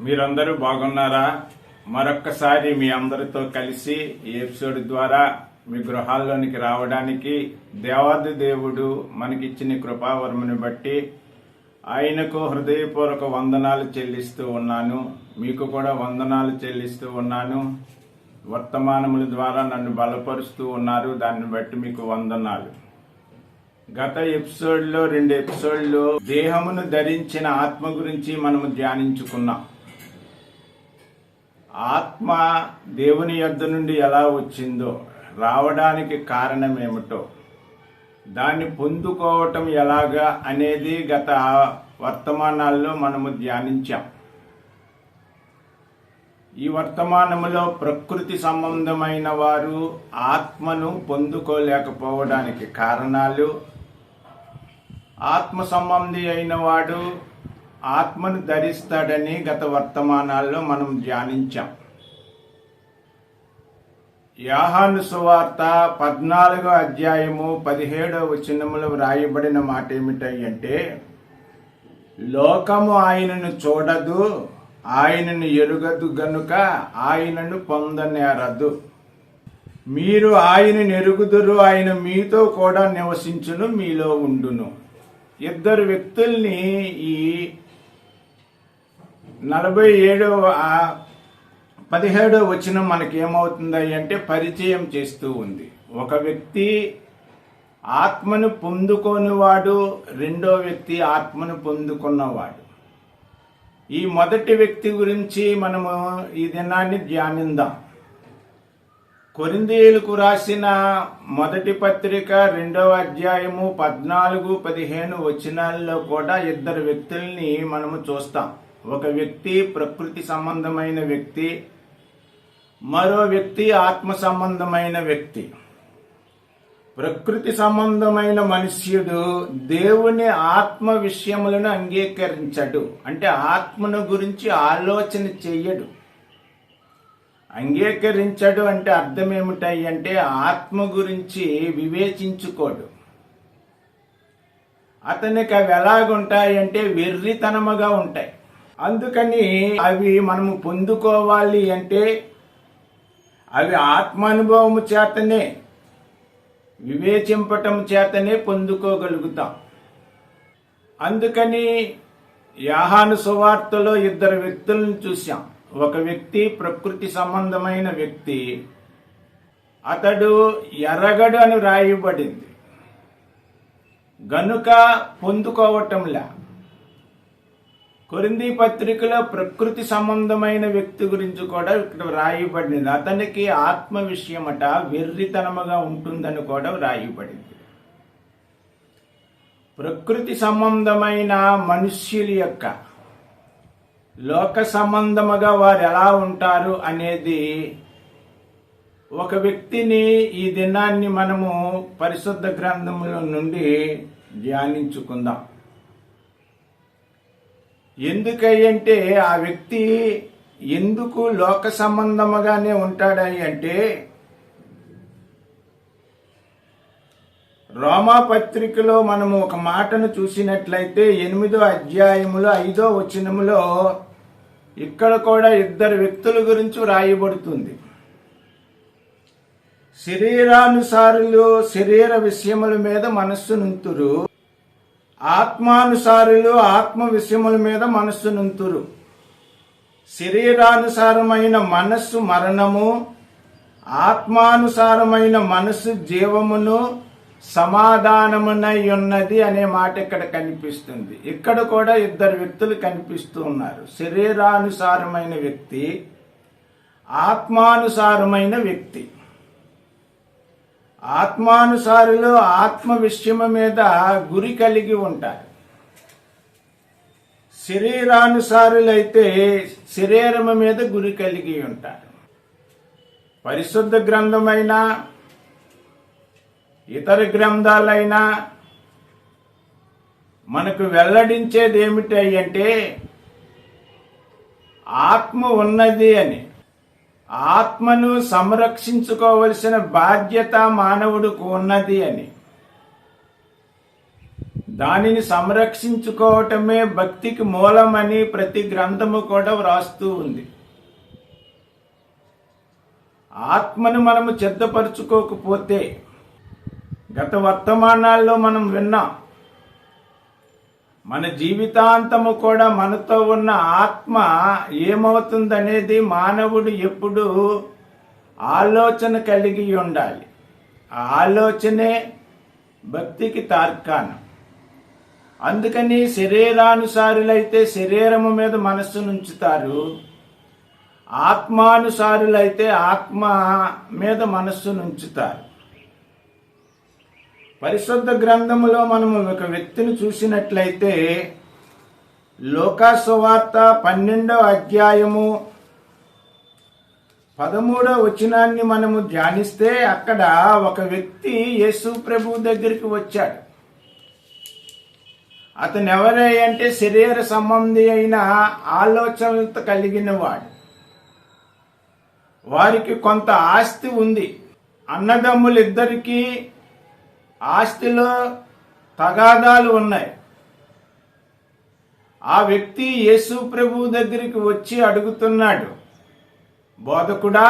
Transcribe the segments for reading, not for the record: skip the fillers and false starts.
మీరందరూ బాగున్నారా? మరొక్కసారి మీ అందరితో కలిసి ఈ ఎపిసోడ్ ద్వారా మీ గృహాల్లోనికి రావడానికి దేవాది దేవుడు మనకిచ్చిన కృపావరముని బట్టి ఆయనకు హృదయపూర్వక వందనాలు చెల్లిస్తూ ఉన్నాను. మీకు కూడా వందనాలు చెల్లిస్తూ ఉన్నాను. వర్తమానముల ద్వారా నన్ను బలపరుస్తూ ఉన్నారు. దాన్ని బట్టి మీకు వందనాలు. గత ఎపిసోడ్లో 2 ఎపిసోడ్లో దేహమును ధరించిన ఆత్మ గురించి మనము ధ్యానించుకున్నాం. ఆత్మ దేవుని యొద్ద నుండి ఎలా వచ్చిందో, రావడానికి కారణం ఏమిటో, దాన్ని పొందుకోవటం ఎలాగా అనేది గత వర్తమానాల్లో మనము ధ్యానించాం. ఈ వర్తమానములో ప్రకృతి సంబంధమైన వారు ఆత్మను పొందుకోలేకపోవడానికి కారణాలు, ఆత్మ సంబంధి అయిన వాడు ఆత్మను ధరిస్తాడని గత వర్తమానాల్లో మనం ధ్యానించాం. యోహాను సువార్త 14వ అధ్యాయము 17వ వచనములో వ్రాయబడిన మాట ఏమిటంటే, లోకము ఆయనను చూడదు, ఆయనను ఎరుగదు గనుక ఆయనను పొందనేరదు. మీరు ఆయనను ఎరుగుదురు, ఆయన మీతో కూడా నివసించును, మీలో ఉండును. 2 వ్యక్తుల్ని ఈ 17వ వచనం మనకేమవుతుంది అంటే పరిచయం చేస్తూ ఉంది. ఒక వ్యక్తి ఆత్మను పొందుకోనివాడు, రెండో వ్యక్తి ఆత్మను పొందుకున్నవాడు. ఈ మొదటి వ్యక్తి గురించి మనము ఈ దినాన్ని ధ్యానిద్దాం. కొరింథీయులకు రాసిన మొదటి పత్రిక 2వ అధ్యాయము 14-15 వచనాల్లో కూడా 2 వ్యక్తుల్ని మనము చూస్తాం. ఒక వ్యక్తి ప్రకృతి సంబంధమైన వ్యక్తి, మరో వ్యక్తి ఆత్మ సంబంధమైన వ్యక్తి. ప్రకృతి సంబంధమైన మనుష్యుడు దేవుని ఆత్మ విషయములను అంగీకరించడు, అంటే ఆత్మను గురించి ఆలోచన చెయ్యడు. అంగీకరించడు అంటే అర్థం ఏమిటంటే ఆత్మ గురించి వివేచించుకోడు. అతనికి అవి ఎలాగుంటాయంటే వెర్రితనముగా ఉంటాయి. అందుకని అవి మనము పొందుకోవాలి అంటే అవి ఆత్మానుభవము చేతనే, వివేచింపటం చేతనే పొందుకోగలుగుతాం. అందుకని యోహాను సువార్తలో 2 వ్యక్తులను చూశాం. ఒక వ్యక్తి ప్రకృతి సంబంధమైన వ్యక్తి, అతడు ఎరగడు అని రాయబడింది గనుక పొందుకోవటంలా. కొరింథీ పత్రికలో ప్రకృతి సంబంధమైన వ్యక్తి గురించి కూడా ఇక్కడ రాయబడింది. అతనికి ఆత్మ విషయమట వెర్రితనముగా ఉంటుందని కూడా రాయబడింది. ప్రకృతి సంబంధమైన మనుష్యుల యొక్క లోక సంబంధముగా వారు ఎలా ఉంటారు అనేది ఒక వ్యక్తిని ఈ దినాన్ని మనము పరిశుద్ధ గ్రంథముల నుండి ధ్యానించుకుందాం. ఎందుకంటే ఆ వ్యక్తి ఎందుకు లోక సంబంధముగానే ఉంటాడని అంటే, రోమా పత్రికలో మనము ఒక మాటను చూసినట్లయితే 8వ అధ్యాయములో 5వ వచనములో ఇక్కడ కూడా 2 వ్యక్తుల గురించి రాయబడుతుంది. శరీరానుసారులు శరీర విషయముల మీద మనస్సు నుంతురు, ఆత్మానుసారులు ఆత్మ విషయముల మీద మనస్సు నుంతురు. శరీరానుసారమైన మనస్సు మరణము, ఆత్మానుసారమైన మనస్సు జీవమును సమాధానమునై ఉన్నది అనే మాట ఇక్కడ కనిపిస్తుంది. ఇక్కడ కూడా 2 వ్యక్తులు కనిపిస్తూ ఉన్నారు. శరీరానుసారమైన వ్యక్తి, ఆత్మానుసారమైన వ్యక్తి. ఆత్మానుసారులు ఆత్మ విషయము మీద గురి కలిగి ఉంటారు. శరీరానుసారులైతే శరీరము మీద గురి కలిగి ఉంటారు. పరిశుద్ధ గ్రంథమైనా ఇతర గ్రంథాలైనా మనకు వెల్లడించేది ఏమిటంటే ఆత్మ ఉన్నది అని. ఆత్మను సంరక్షించుకోవలసిన బాధ్యత మానవుడికి ఉన్నది అని. దానిని సంరక్షించుకోవటమే భక్తికి మూలమని ప్రతి గ్రంథము కూడా వ్రాస్తూ ఉంది. ఆత్మను మనము సిద్ధపరచుకోకపోతే, గత వర్తమానాల్లో మనం విన్నాం, మన జీవితాంతము కూడా మనతో ఉన్న ఆత్మ ఏమవుతుందనేది మానవుడు ఎప్పుడు ఆలోచన కలిగి ఉండాలి. ఆ ఆలోచనే భక్తికి తార్కాణం. అందుకని శరీరానుసారులైతే శరీరము మీద మనస్సును ఉంచుతారు, ఆత్మానుసారులైతే ఆత్మ మీద మనస్సును ఉంచుతారు. పరిశుద్ధ గ్రంథములో మనము ఒక వ్యక్తిని చూసినట్లయితే, లూకా సువార్త 12వ అధ్యాయము 13వ వచనాన్ని మనము ధ్యానిస్తే, అక్కడ ఒక వ్యక్తి యేసు ప్రభు దగ్గరికి వచ్చాడు. అతను ఎవరే అంటే శరీర సంబంధి అయిన ఆలోచనలతో కలిగిన వాడు. వారికి కొంత ఆస్తి ఉంది. అన్నదమ్ములిద్దరికీ ఆస్తిలో తగాదాలు ఉన్నాయి. ఆ వ్యక్తి యేసు ప్రభు దగ్గరికి వచ్చి అడుగుతున్నాడు, బోధకుడా,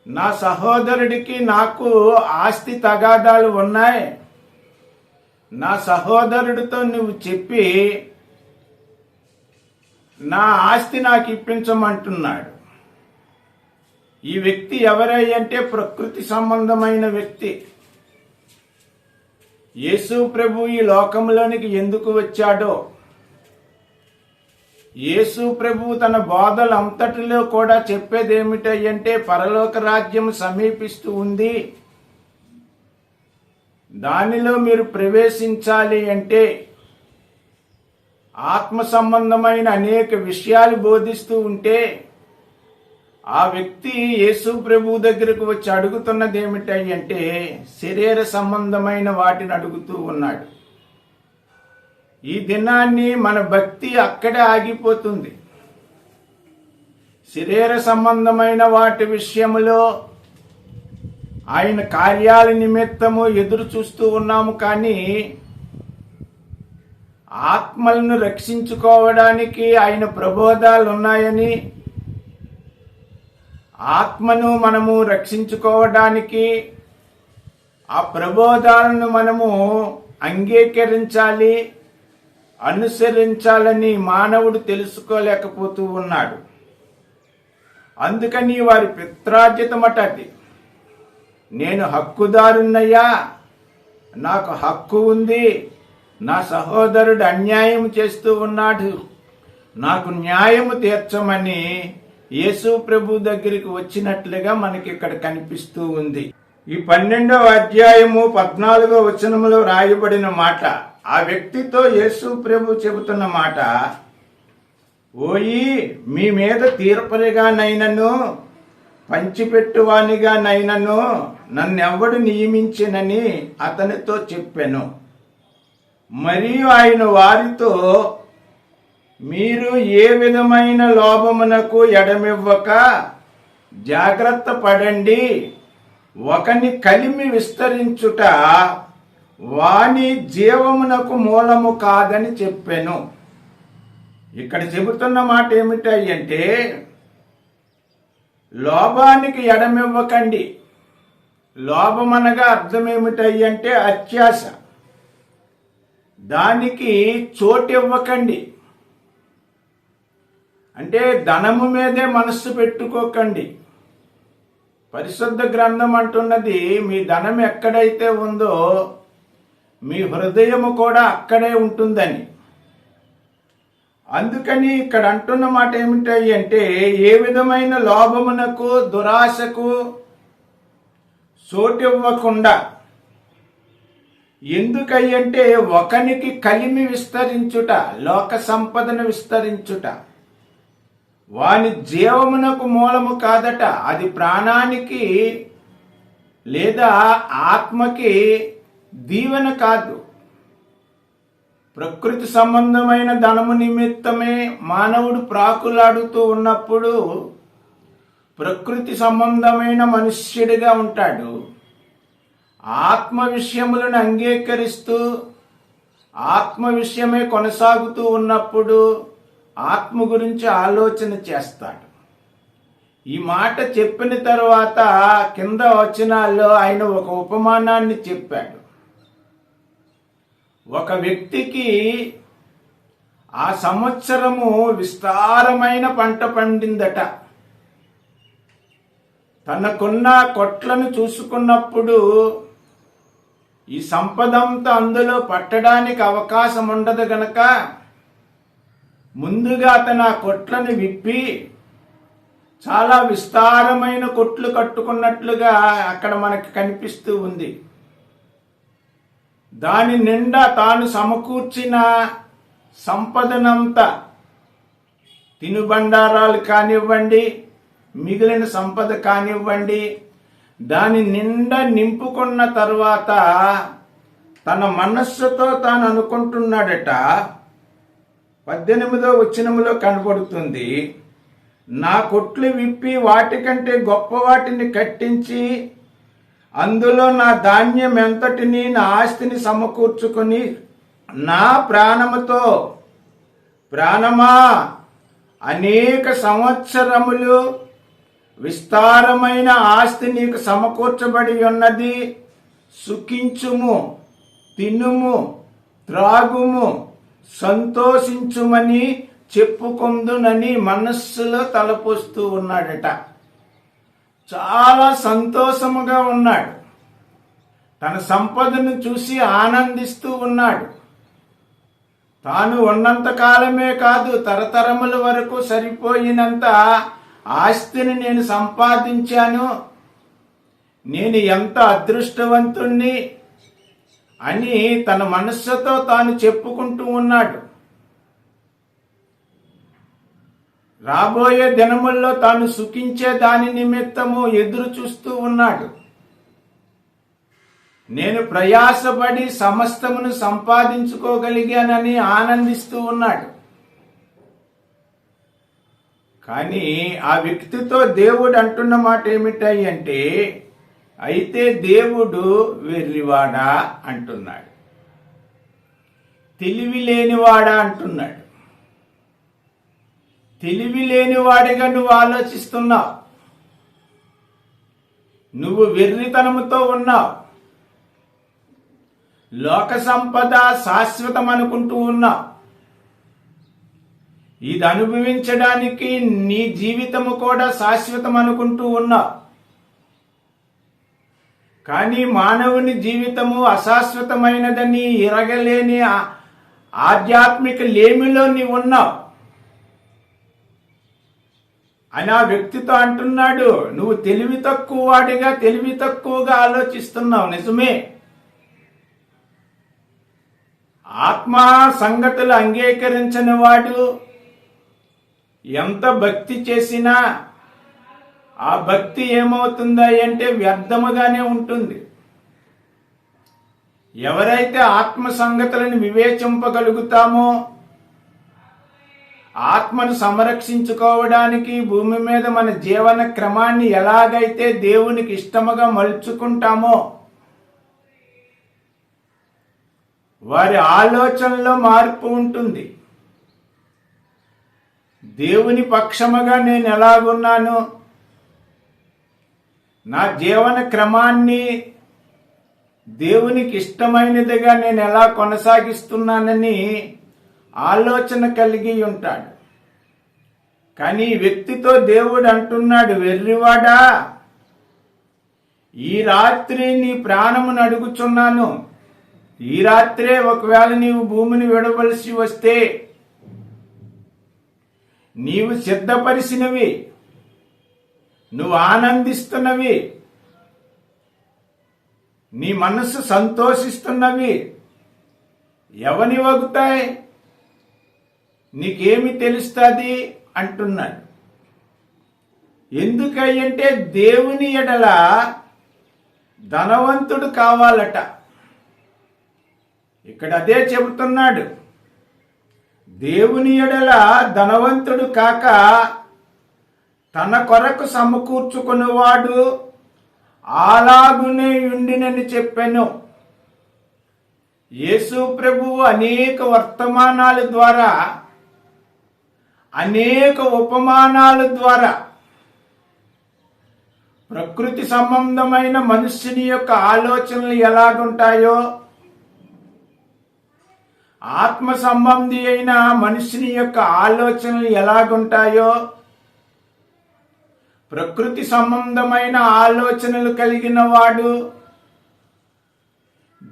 నా సహోదరుడికి నాకు ఆస్తి తగాదాలు ఉన్నాయి. నా సహోదరుడితో నువ్వు చెప్పి నా ఆస్తి నాకు ఇప్పించమంటున్నాడు. ఈ వ్యక్తి ఎవరై అంటే ప్రకృతి సంబంధమైన వ్యక్తి. యేసు ప్రభు ఈ లోకంలోనికి ఎందుకు వచ్చాడో, యేసు ప్రభు తన బోధలంతటిలో కూడా చెప్పేదేమిటంటే, పరలోక రాజ్యం సమీపిస్తూ ఉంది, దానిలో మీరు ప్రవేశించాలి అంటే ఆత్మ సంబంధమైన అనేక విషయాలు బోధిస్తూ ఉంటే, ఆ వ్యక్తి యేసు ప్రభు దగ్గరకు వచ్చి అడుగుతున్నది ఏమిటంటే శరీర సంబంధమైన వాటిని అడుగుతూ ఉన్నాడు. ఈ దినాన్ని మన భక్తి అక్కడే ఆగిపోతుంది. శరీర సంబంధమైన వాటి విషయంలో ఆయన కార్యాల నిమిత్తము ఎదురు చూస్తూ ఉన్నాము, కానీ ఆత్మలను రక్షించుకోవడానికి ఆయన ప్రబోధాలు ఉన్నాయని, ఆత్మను మనము రక్షించుకోవడానికి ఆ ప్రబోధాలను మనము అంగీకరించాలి, అనుసరించాలని మానవుడు తెలుసుకోలేకపోతూ ఉన్నాడు. అందుకని వారి పిత్రార్జితమటది. నేను హక్కుదారున్నయ్యా, నాకు హక్కు ఉంది, నా సహోదరుడు అన్యాయం చేస్తూ ఉన్నాడు, నాకు న్యాయము తీర్చమని యేసు ప్రభు దగ్గరికి వచ్చినట్లుగా మనకి ఇక్కడ కనిపిస్తూ ఉంది. ఈ 12వ అధ్యాయము 14వ వచనములో రాయబడిన మాట, ఆ వ్యక్తితో యేసు ప్రభు చెబుతున్న మాట, ఓయి మీ మీద తీర్పరిగానైనను పంచిపెట్టువానిగానైనను నన్నెవ్వడు నియమించినని అతనితో చెప్పెను. మరియు ఆయన వారితో, మీరు ఏ విధమైన లోభమునకు ఎడమివ్వక జాగ్రత్త పడండి, ఒకని కలిమి విస్తరించుట వాని జీవమునకు మూలము కాదని చెప్పెను. ఇక్కడ చెబుతున్న మాట ఏమిటంటే, లోభానికి ఎడమివ్వకండి. లోభమనగా అర్థం ఏమిటంటే అత్యాశ. దానికి చోటివ్వకండి అంటే ధనము మీదే మనస్సు పెట్టుకోకండి. పరిశుద్ధ గ్రంథం అంటున్నది, మీ ధనం ఎక్కడైతే ఉందో మీ హృదయము కూడా అక్కడే ఉంటుందని. అందుకని ఇక్కడ అంటున్న మాట ఏమిటంటే, ఏ విధమైన లోభమునకు దురాశకు చోటివ్వకుండా, ఎందుకంటే ఒకనికి కలిమి విస్తరించుట, లోక సంపదను విస్తరించుట వాని జీవమునకు మూలము కాదట. అది ప్రాణానికి లేదా ఆత్మకి దీవెన కాదు. ప్రకృతి సంబంధమైన ధనము నిమిత్తమే మానవుడు ప్రాకులాడుతూ ఉన్నప్పుడు ప్రకృతి సంబంధమైన మనుష్యుడిగా ఉంటాడు. ఆత్మ విషయములను అంగీకరిస్తూ ఆత్మ విషయమే కొనసాగుతూ ఉన్నప్పుడు ఆత్మ గురించి ఆలోచన చేస్తాడు. ఈ మాట చెప్పిన తర్వాత కింద వచనాల్లో ఆయన ఒక ఉపమానాన్ని చెప్పాడు. ఒక వ్యక్తికి ఆ సంవత్సరము విస్తారమైన పంట పండిందట. తనకున్న కొట్లను చూసుకున్నప్పుడు ఈ సంపదంతా అందులో పట్టడానికి అవకాశం ఉండదు గనక ముందుగా తన కొట్లను విప్పి చాలా విస్తారమైన కొట్లు కట్టుకున్నట్లుగా అక్కడ మనకు కనిపిస్తూ ఉంది. దాని నిండా తాను సమకూర్చిన సంపదనంతా, తినుబండారాలు కానివ్వండి, మిగిలిన సంపద కానివ్వండి, దాని నిండా నింపుకున్న తర్వాత తన మనస్సుతో తాను అనుకుంటున్నాడట. 18వ వచనములో కనబడుతుంది, నా కొట్లు విప్పి వాటికంటే గొప్ప వాటిని కట్టించి అందులో నా ధాన్యం ఎంతటిని, నా ఆస్తిని సమకూర్చుకొని నా ప్రాణముతో, ప్రాణమా అనేక సంవత్సరములు విస్తారమైన ఆస్తి నీకు సమకూర్చబడి ఉన్నది, సుఖించుము, తినుము, త్రాగుము, సంతోషించుమని చెప్పుకుందునని మనస్సులో తలపోస్తూ ఉన్నాడట. చాలా సంతోషముగా ఉన్నాడు. తన సంపదను చూసి ఆనందిస్తూ ఉన్నాడు. తాను ఉన్నంత కాలమే కాదు, తరతరముల వరకు సరిపోయినంత ఆస్తిని నేను సంపాదించాను, నేను ఎంత అదృష్టవంతుణ్ణి అని తన మనస్సుతో తాను చెప్పుకుంటూ ఉన్నాడు. రాబోయే దినముల్లో తాను సుఖించే దాని నిమిత్తము ఎదురు చూస్తూ ఉన్నాడు. నేను ప్రయాసపడి సమస్తమును సంపాదించుకోగలిగానని ఆనందిస్తూ ఉన్నాడు. కానీ ఆ వ్యక్తితో దేవుడు అంటున్న మాట ఏమిటంటే, అయితే దేవుడు వెర్రివాడా అంటున్నాడు, తెలివి లేనివాడా అంటున్నాడు. తెలివి లేనివాడిగా నువ్వు ఆలోచిస్తున్నావు, నువ్వు వెర్రితనముతో ఉన్నావు, లోక సంపద శాశ్వతం అనుకుంటూ ఉన్నావు. ఇది అనుభవించడానికి నీ జీవితము కూడా శాశ్వతం అనుకుంటూ ఉన్నావు. కానీ మానవుని జీవితము అశాశ్వతమైనదని ఎరగలేని ఆధ్యాత్మిక లేమిలో నీవు ఉన్నావు అని ఆ వ్యక్తితో అంటున్నాడు. నువ్వు తెలివి తక్కువ వాడిగా, తెలివి తక్కువగా ఆలోచిస్తున్నావు. నిజమే, ఆత్మ సంగతులు అంగీకరించని వాడు ఎంత భక్తి చేసినా ఆ భక్తి ఏమవుతుందా అంటే వ్యర్థముగానే ఉంటుంది. ఎవరైతే ఆత్మ సంగతులను వివేచింపగలుగుతామో, ఆత్మను సంరక్షించుకోవడానికి భూమి మీద మన జీవన క్రమాన్ని ఎలాగైతే దేవునికి ఇష్టముగా మలుచుకుంటామో, వారి ఆలోచనలో మార్పు ఉంటుంది. దేవుని పక్షముగా నేను ఎలాగున్నాను, నా జీవన క్రమాన్ని దేవునికి ఇష్టమైనదిగా నేను ఎలా కొనసాగిస్తున్నానని ఆలోచన కలిగి ఉంటాడు. కానీ ఈ వ్యక్తితో దేవుడు అంటున్నాడు, వెర్రివాడా, ఈ రాత్రి నీ ప్రాణమును అడుగుచున్నాను. ఈ రాత్రే ఒకవేళ నీవు భూమిని విడవలసి వస్తే నీవు సిద్ధపరిచినవి, నువ్వు ఆనందిస్తున్నవి, నీ మనస్సు సంతోషిస్తున్నవి ఎవని వగుతాయి, నీకేమి తెలుస్తుంది అంటున్నాడు. ఎందుకంటే దేవుని ఎడల ధనవంతుడు కావాలట. ఇక్కడ అదే చెబుతున్నాడు. దేవుని ఎడల ధనవంతుడు కాక తన కొరకు సమకూర్చుకునేవాడు అలాగునే ఉండినని చెప్పాను. యేసు ప్రభువు అనేక వర్తమానాల ద్వారా, అనేక ఉపమానాల ద్వారా ప్రకృతి సంబంధమైన మనుష్యుని యొక్క ఆలోచనలు ఎలాగుంటాయో, ఆత్మ సంబంధి అయిన మనుష్యుని యొక్క ఆలోచనలు ఎలాగుంటాయో, ప్రకృతి సంబంధమైన ఆలోచనలు కలిగిన వాడు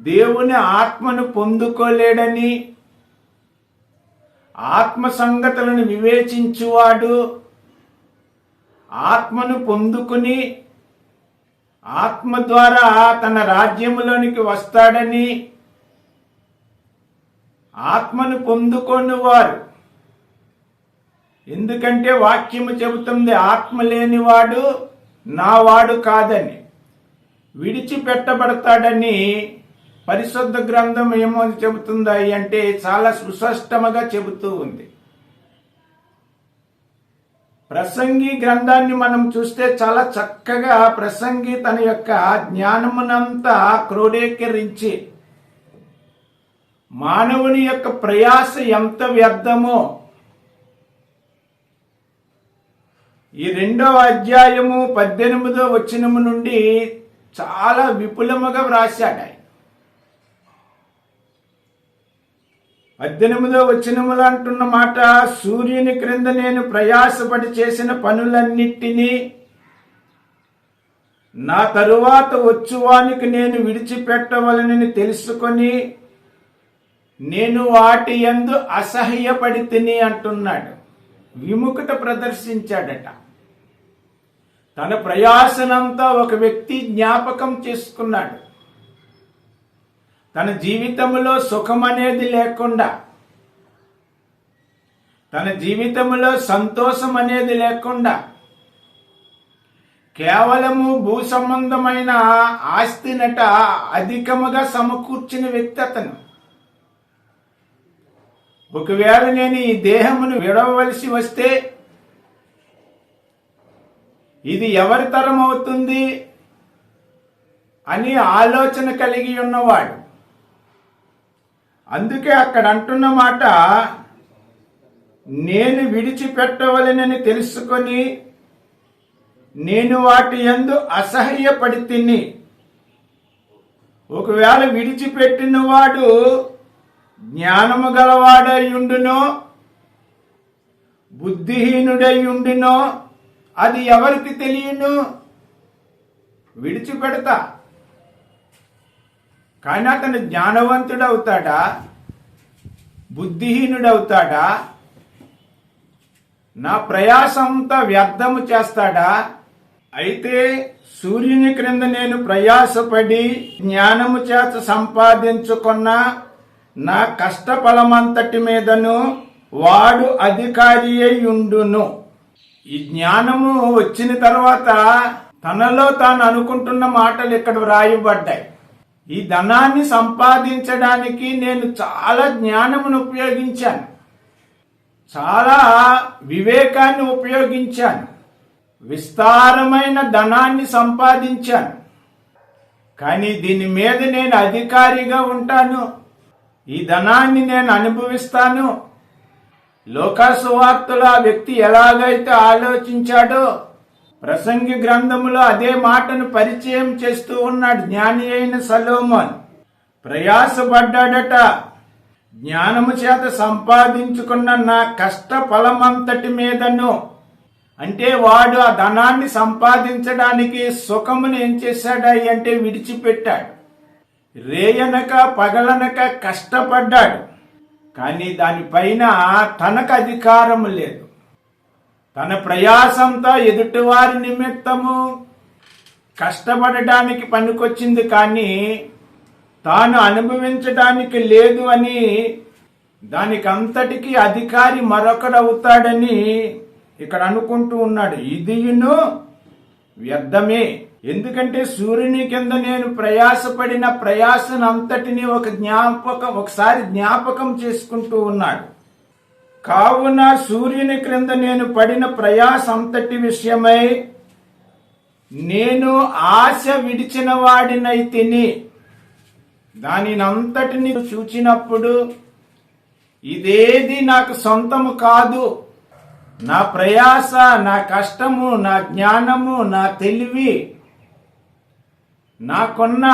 దేవుని ఆత్మను పొందుకోలేడని, ఆత్మ సంగతులను వివేచించువాడు ఆత్మను పొందుకుని ఆత్మ ద్వారా తన రాజ్యములోనికి వస్తాడని, ఆత్మను పొందుకొని వారు, ఎందుకంటే వాక్యము చెబుతుంది ఆత్మ లేనివాడు నా వాడు కాదని, విడిచిపెట్టబడతాడని పరిశుద్ధ గ్రంథం ఏమో చెబుతుందా అంటే చాలా సుస్పష్టంగా చెబుతూ ఉంది. ప్రసంగి గ్రంథాన్ని మనం చూస్తే చాలా చక్కగా ప్రసంగి తన యొక్క జ్ఞానమునంతా క్రోడీకరించి మానవుని యొక్క ప్రయాస ఎంత వ్యర్థమో ఈ 2వ అధ్యాయము 18వ వచనము నుండి చాలా విపులముగా వ్రాశాడు. 18వ వచనములో అంటున్న మాట, సూర్యుని క్రింద నేను ప్రయాసపడి చేసిన పనులన్నిటినీ నా తరువాత వచ్చువానికి నేను విడిచిపెట్టవలనని తెలుసుకొని నేను వాటి యందు అసహ్యపడి తిని అంటున్నాడు. విముఖత ప్రదర్శించాడట. తన ప్రయాసనంతా ఒక వ్యక్తి జ్ఞాపకం చేసుకున్నాడు. తన జీవితంలో సుఖం అనేది లేకుండా, తన జీవితంలో సంతోషం అనేది లేకుండా, కేవలము భూ సంబంధమైన ఆస్తినట అధికముగా సమకూర్చిన వ్యక్తి అతను. ఒకవేళ నేను ఈ దేహమును విడవలసి వస్తే ఇది ఎవరి తరం అవుతుంది అని ఆలోచన కలిగి ఉన్నవాడు. అందుకే అక్కడ అంటున్న మాట, నేను విడిచిపెట్టవలనని తెలుసుకొని నేను వాటి యందు అసహ్యపడి తిని. ఒకవేళ విడిచిపెట్టిన వాడు జ్ఞానము గలవాడై ఉండునో బుద్ధిహీనుడై ఉండునో అది ఎవరికి తెలియను. విడిచిపెడతా, కానీ అతను జ్ఞానవంతుడవుతాడా, బుద్ధిహీనుడవుతాడా, నా ప్రయాసంతా వ్యర్థము చేస్తాడా? అయితే సూర్యుని క్రింద నేను ప్రయాసపడి జ్ఞానము చేత సంపాదించుకున్న నా కష్టఫలమంతటి మీదను వాడు అధికారి అయి ఉండును. ఈ జ్ఞానము వచ్చిన తర్వాత తనలో తాను అనుకుంటున్న మాటలు ఇక్కడ వ్రాయబడ్డాయి. ఈ ధనాన్ని సంపాదించడానికి నేను చాలా జ్ఞానమును ఉపయోగించాను, చాలా వివేకాన్ని ఉపయోగించాను, విస్తారమైన ధనాన్ని సంపాదించాను. కానీ దీని మీద నేను అధికారిగా ఉంటాను, ఈ ధనాన్ని నేను అనుభవిస్తాను. లోకాసువార్తలో ఆ వ్యక్తి ఎలాగైతే ఆలోచించాడో ప్రసంగి గ్రంథములో అదే మాటను పరిచయం చేస్తూ ఉన్నాడు. జ్ఞాని అయిన సొలొమోను ప్రయాసపడ్డాడట. జ్ఞానము చేత సంపాదించుకున్న నా కష్ట ఫలమంతటి మీదను, అంటే వాడు ఆ ధనాన్ని సంపాదించడానికి సుఖమును ఏం చేశాడు అంటే విడిచిపెట్టాడు. రేయనక పగలనక కష్టపడ్డాడు, కానీ దానిపైన తనకు అధికారం లేదు. తన ప్రయాసంతో ఎదుటివారి నిమిత్తము కష్టపడడానికి పనికొచ్చింది, కానీ తాను అనుభవించడానికి లేదు అని, దానికి అంతటికీ అధికారి మరొకడవుతాడని ఇక్కడ అనుకుంటూ ఉన్నాడు. ఇదియును వ్యర్థమే. ఎందుకంటే సూర్యుని కింద నేను ప్రయాసపడిన ప్రయాసను అంతటినీ ఒకసారి జ్ఞాపకం చేసుకుంటూ ఉన్నాడు. కావున సూర్యుని క్రింద నేను పడిన ప్రయాస అంతటి విషయమై నేను ఆశ విడిచిన వాడినైతిని. దానినంతటిని చూచినప్పుడు ఇదేది నాకు సొంతము కాదు, నా ప్రయాస, నా కష్టము, నా జ్ఞానము, నా తెలివి, నాకున్న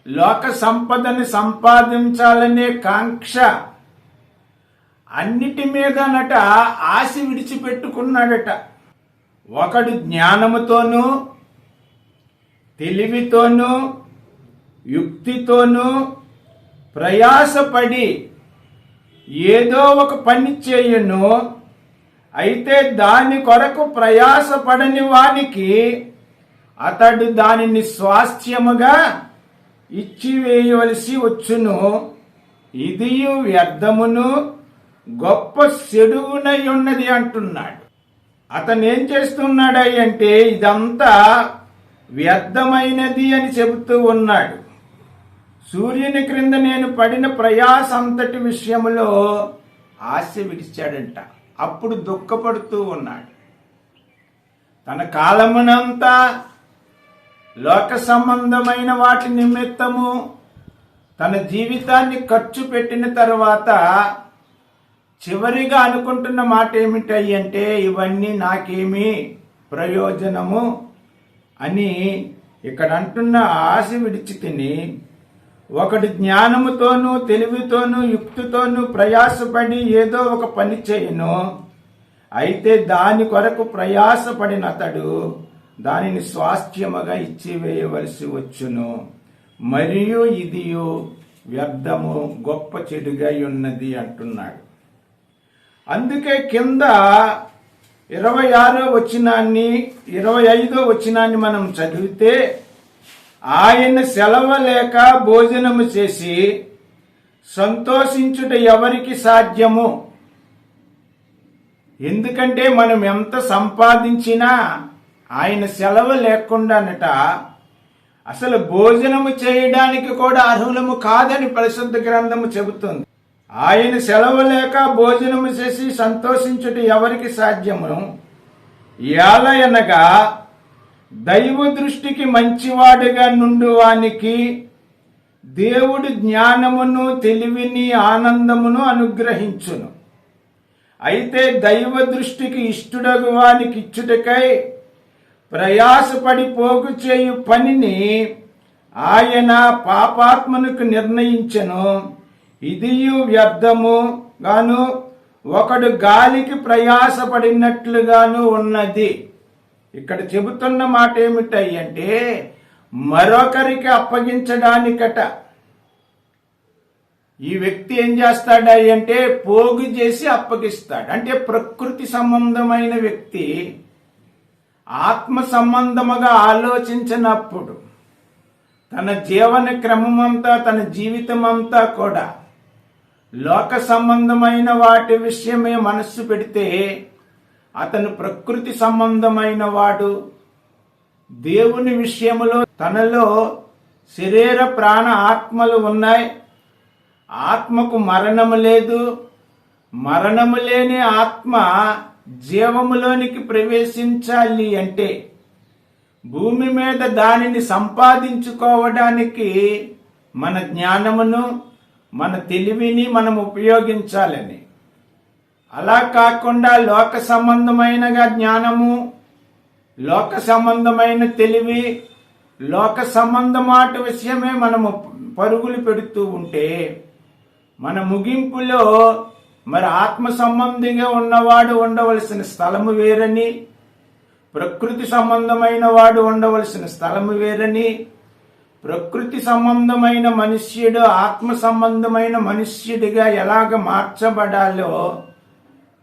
లోక సంపదని సంపాదించాలనే కాంక్ష అన్నిటి మీదనట ఆశ విడిచిపెట్టుకున్నాడట. ఒకడు జ్ఞానముతోనూ తెలివితోనూ యుక్తితోనూ ప్రయాసపడి ఏదో ఒక పని చేయును, అయితే దాని కొరకు ప్రయాసపడని వానికి అతడు దానిని స్వాస్థ్యముగా ఇచ్చివేయవలసి వచ్చును. ఇదియు వ్యర్థమును గొప్ప చెడువునై ఉన్నది అంటున్నాడు. అతను ఏం చేస్తున్నాడు అంటే ఇదంతా వ్యర్థమైనది అని చెబుతూ ఉన్నాడు. సూర్యుని క్రింద నేను పడిన ప్రయాస అంతటి విషయములో ఆశ విడిచాడంట. అప్పుడు దుఃఖపడుతూ ఉన్నాడు. తన కాలమునంతా లోక సంబంధమైన వాటి నిమిత్తము తన జీవితాన్ని ఖర్చు పెట్టిన తర్వాత చివరిగా అనుకుంటున్న మాట ఏమిటాయి అంటే ఇవన్నీ నాకేమీ ప్రయోజనము అని ఇక్కడ అంటున్న ఆశ విడిచి తిని ఒకటి జ్ఞానముతోనూ తెలివితోనూ యుక్తితోనూ ప్రయాసపడి ఏదో ఒక పని చేయను, అయితే దాని కొరకు ప్రయాసపడిన అతడు దానిని స్వాస్థ్యముగా ఇచ్చివేయవలసి వచ్చును, మరియు ఇది వ్యర్థము గొప్ప చెడుగా ఉన్నది అంటున్నాడు. అందుకే కింద 26వ వచనాన్ని 25వ వచనాన్ని మనం చదివితే ఆయన సెలవు లేక భోజనము చేసి సంతోషించుట ఎవరికి సాధ్యము? ఎందుకంటే మనం ఎంత సంపాదించినా ఆయన సెలవు లేకుండానట అసలు భోజనము చేయడానికి కూడా అర్హులము కాదని పరిశుద్ధ గ్రంథము చెబుతుంది. ఆయన సెలవు లేక భోజనము చేసి సంతోషించుట ఎవరికి సాధ్యము? ఏలయనగా దైవ దృష్టికి మంచివాడుగా నుండువానికి దేవుడు జ్ఞానమును తెలివిని ఆనందమును అనుగ్రహించును. అయితే దైవ దృష్టికి ఇష్టడగు వానికి ఇచ్చుటకై ప్రయాసపడి పోగు చేయు పనిని ఆయన పాపాత్మనుకు నిర్ణయించెను. ఇదియు వ్యర్థము గాను ఒకడు గాలికి ప్రయాసపడినట్లుగాను ఉన్నది. ఇక్కడ చెబుతున్న మాట ఏమిటంటే మరొకరికి అప్పగించడానికట ఈ వ్యక్తి ఏం చేస్తాడంటే పోగు చేసి అప్పగిస్తాడు. అంటే ప్రకృతి సంబంధమైన వ్యక్తి ఆత్మ సంబంధముగా ఆలోచించినప్పుడు తన జీవన క్రమమంతా తన జీవితం అంతా కూడా లోక సంబంధమైన వాటి విషయమే మనస్సు పెడితే అతను ప్రకృతి సంబంధమైన వాడు. దేవుని విషయములో తనలో శరీర ప్రాణ ఆత్మలు ఉన్నాయి. ఆత్మకు మరణము లేదు. మరణము లేని ఆత్మ జీవములోనికి ప్రవేశించాలి అంటే భూమి మీద దానిని సంపాదించుకోవడానికి మన జ్ఞానమును మన తెలివిని మనం ఉపయోగించాలని, అలా కాకుండా లోక సంబంధమైన జ్ఞానము, లోక సంబంధమైన తెలివి, లోక సంబంధమాట విషయమే మనము పరుగులు పెడుతూ ఉంటే మన ముగింపులో మరి ఆత్మ సంబంధిగా ఉన్నవాడు ఉండవలసిన స్థలము వేరని, ప్రకృతి సంబంధమైన వాడు ఉండవలసిన స్థలము వేరని, ప్రకృతి సంబంధమైన మనుష్యుడు ఆత్మ సంబంధమైన మనుష్యుడిగా ఎలాగ మార్చబడాలో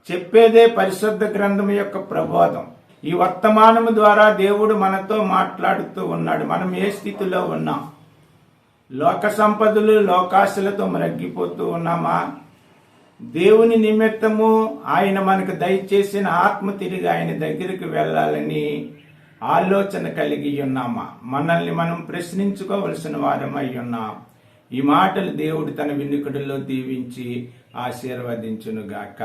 చెప్పేదే పరిశుద్ధ గ్రంథం యొక్క ప్రబోధం. ఈ వర్తమానము ద్వారా దేవుడు మనతో మాట్లాడుతూ ఉన్నాడు. మనం ఏ స్థితిలో ఉన్నాం? లోక సంపదలు లోకాశలతో మ్రగ్గిపోతూ ఉన్నామా? దేవుని నిమిత్తము ఆయన మనకు దయచేసిన ఆత్మ తిరిగి ఆయన దగ్గరికి వెళ్ళాలని ఆలోచన కలిగి ఉన్నామా? మనల్ని మనం ప్రశ్నించుకోవలసిన వారమై ఉన్నాం. ఈ మాటలు దేవుడు తన వినికిడిలో దీవించి ఆశీర్వదించునుగాక.